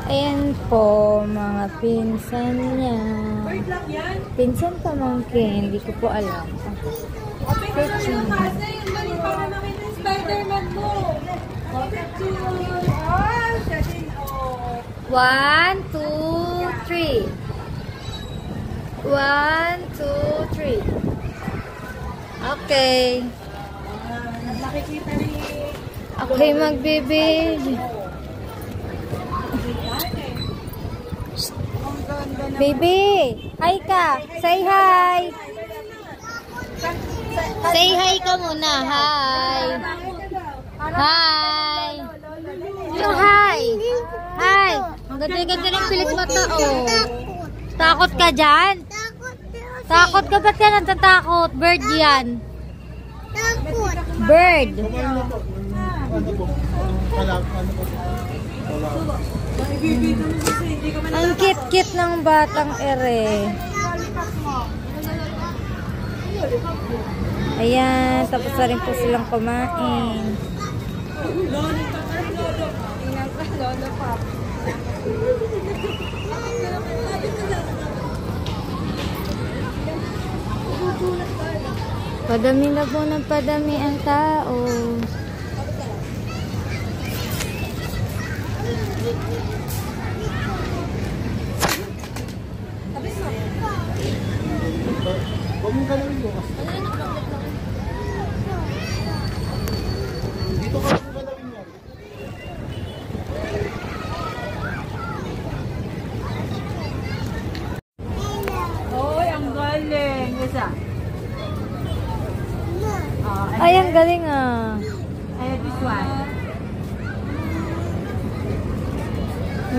Ayan po, mga pinsan niya. Pinsan pamangkin, hindi ko po alam. One, two, three. 1, 2, 3. Okay. Okay, magbibig. Baby, hi ka. Say hi. Say hi ka muna. Hi. Hi. Yung hi. Hi. Ang ganda-ganda ng pilis mata, oh. Takot ka dyan? Takot ka? Ba't ka natatakot? Bird yan. Bird. Ang kit-kit ng batang ere. Ayan, tapos na rin po silang kumain. Padami na po ng padami ang tao. Oy, ang galing. Isa. Ay, ang galing ah. Ayan, this one.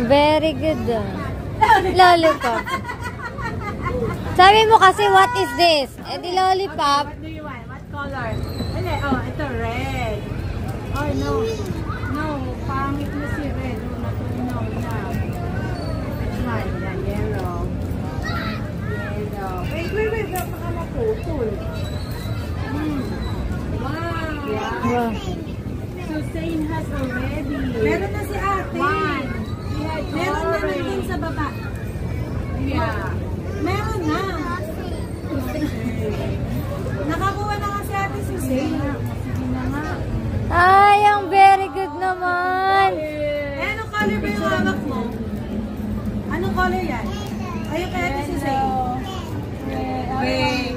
Very good. Lollipop. Sabi mo kasi, what is this? Eh di lollipop. What do you want? What color? Oh, ito red. Oh, no. No, pangit na si red. No, no. Which one? Yan, yellow. Yellow. Wait. Baka naputol. Wow. Yeah. Wow. So, Zane has already. Meron na si ate. One. Meron na nandun sa baba. Yeah. Meron na. Nakakuha na kasi ate si Zane. Sige na nga. Ay, ang very good naman. Eh, anong color ba yung hawak mo? Anong color yan? Ayun kaya ate si Zane. Wait.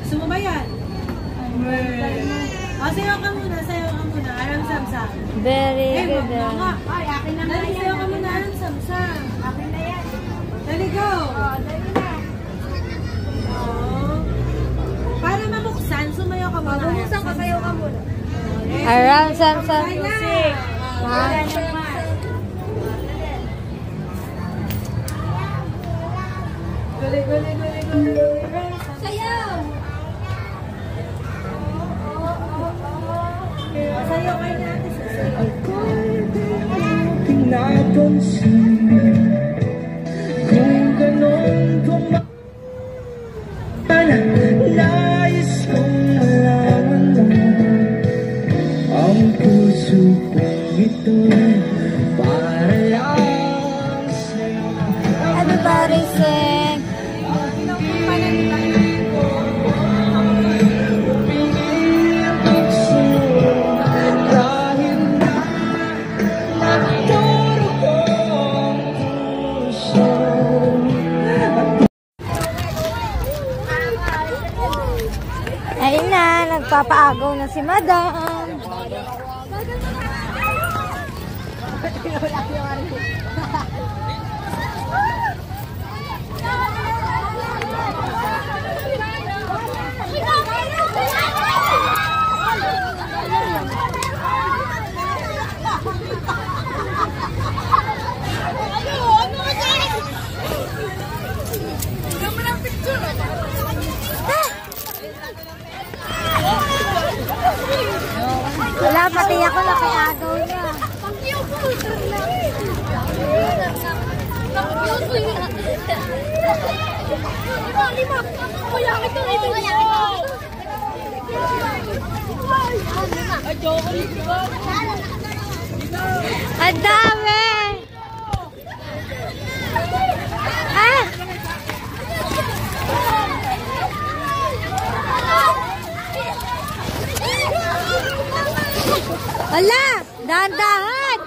Gusto mo ba yan? Sayaw ka muna. Aram samsam. Very good. Ay, akin na nga. Dali, sayaw ka muna. Aram samsam. Akin na yan. Dali, go. Dali na. Para mabuksan, sumayaw ka muna. Mabuksan ka, sayaw ka muna. Around some. Music. Wala naman. Gali. Sayaw. Sayaw kayo natin sa sayaw. Pinapansin kung ganon nais kong malaman ang puso kong ito'y para lang sa'yo. Everybody sing. Ayun na, nagpapaagaw na si Madam. Wala, pati ako nakiagaw niya. Ang dami! Dahan-dahan!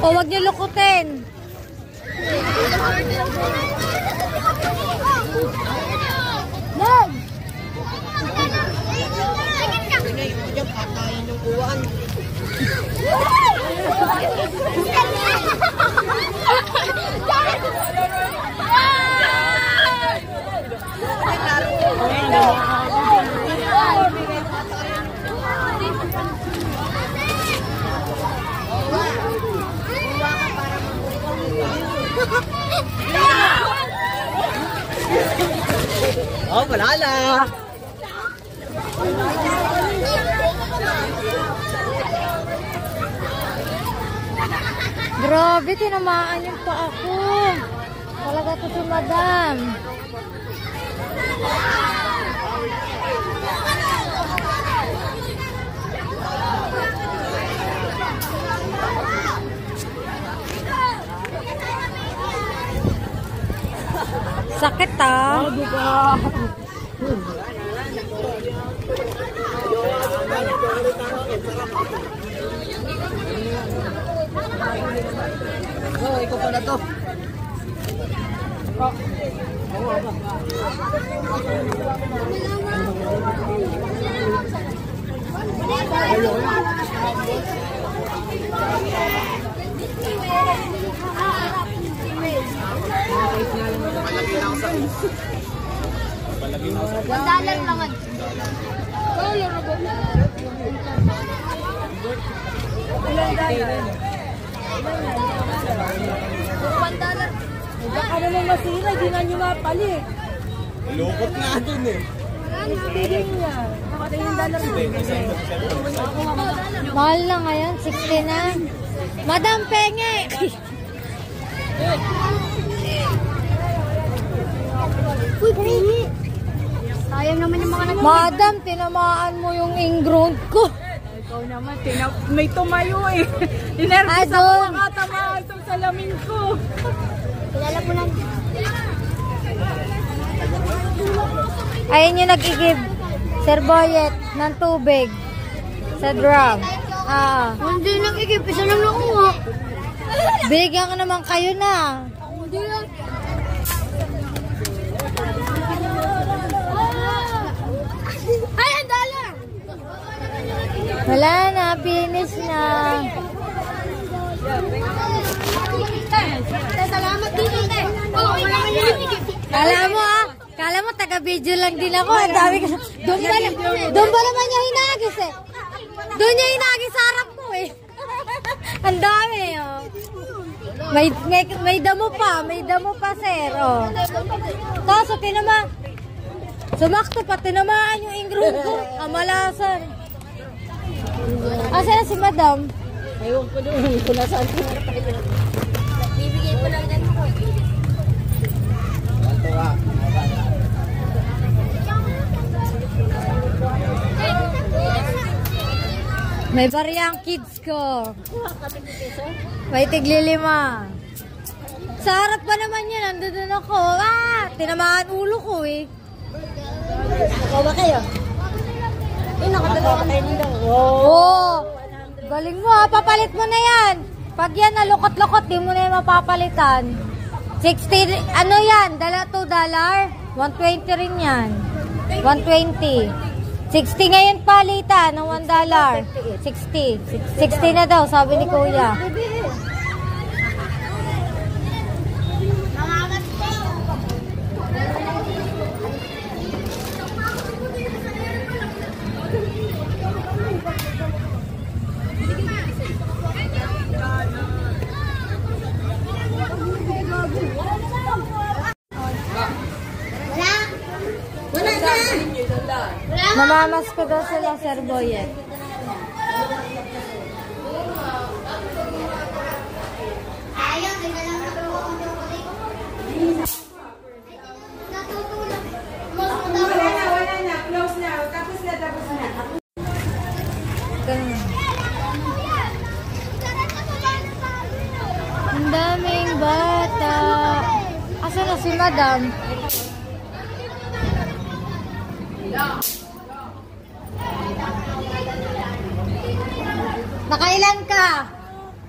O, wag niyo lukutin. Lag! Oh, malala. Grabe, tinamaan yung pa ako. Talaga to si madam. Sakit ah. Oh, ikaw pala to. $1 lang. Baka naman masira, di na nyo mapali. Lukot nga dun eh. Bigyan niya. Nakatay yung dollar mo. Mahal na ngayon, 60 na. Madam, penge! Uy, pili. Sayang naman yung mga Madam, tinamaan mo yung ingrown ko. Ikaw naman, may tumayo eh. Inervous Ah, ako doon. makatamaan itong salamin ko. Kilala po lang. Ayun yung nag-igib. Sir Boyet, ng tubig. Sa drum. Ah. Hindi nang ikip, isa lang nakuha. Bigyan ko naman kayo na. Hindi lang. Ay, ang dollar! Wala na, finish na. Salamat dito, te. Oo, wala man yung ikip. Kala mo taga-video lang din ako. Ang dami ko. Doon ba naman niya hinagis eh. Doon niya hinagis sa harap ko eh. Ang dami oh. May damo pa. May damo pa, sir. Oh. Kaso sumakto pa, tinamaan yung ingrown ko. Amalasan. Asa na si madam? Ayaw ko doon. Kung nasaan ko na tayo. Bibigay ko lang yan ako. May barya ang kids ko. May tigli-5. Sa harap pa naman yan, nandun ako. Tinamaan ulo ko eh. Ikaw ba kayo? Nakadalawa kayo nito. Oo. Galing mo ha, papalit mo na yan. Pag yan nalukot-lukot, di mo na yan mapapalitan. 60, ano yan? $2? 120 rin yan. 120. 60 ngayon palitan ng $1. 60. 60 na daw, sabi ni Kuya. Mamamas ko daw sila, Sir Boyet. madam. Nakailan ka?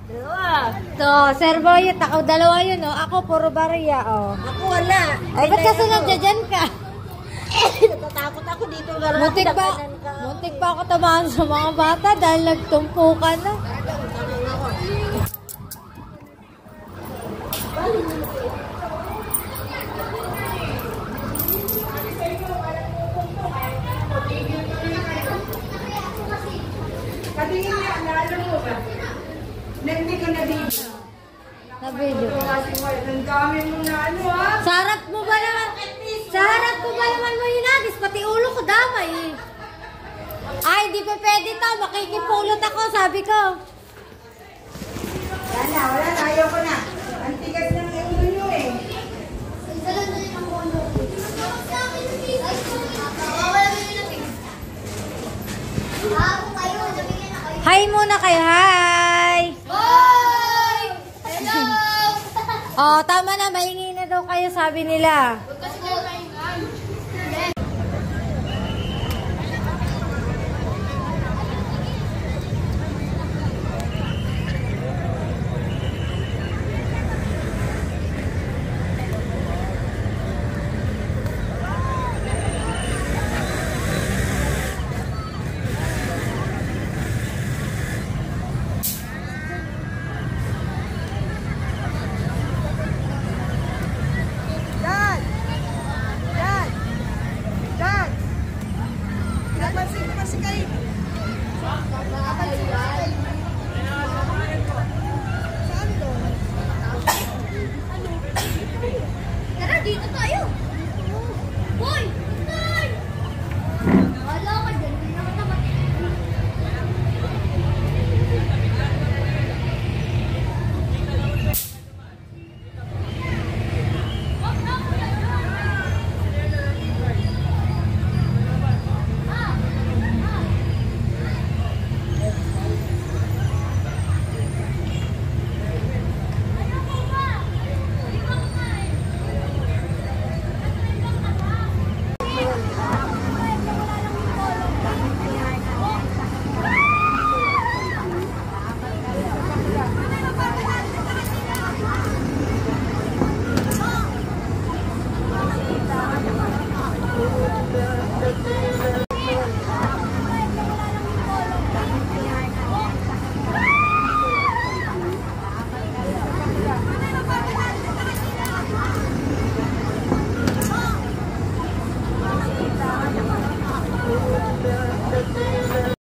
Dalawa. So, Sir Boyet, ako dalawa yun, oh. Ako, puro bariya, oh. Ako wala. Ay, ba't kasi nandiyan ka? Natatakot ako dito. Muntik pa ako tamaan sa mga bata dahil nagtumpukan na. Patingin niya, nalo mo ba? Hindi ka na dito. Na video. Ang dami mo na ano ah. Sa harap mo ba naman mo hinagis? Pati ulo ko damay eh. Ay, di pa pwede to. Makikipulot ako, sabi ko. Wala na, ayaw ko na. Ang tigas ng ulo nyo eh. Hi muna kayo, hi! Hoy! Hello! Oh, tama na, maingay na daw kayo, sabi nila.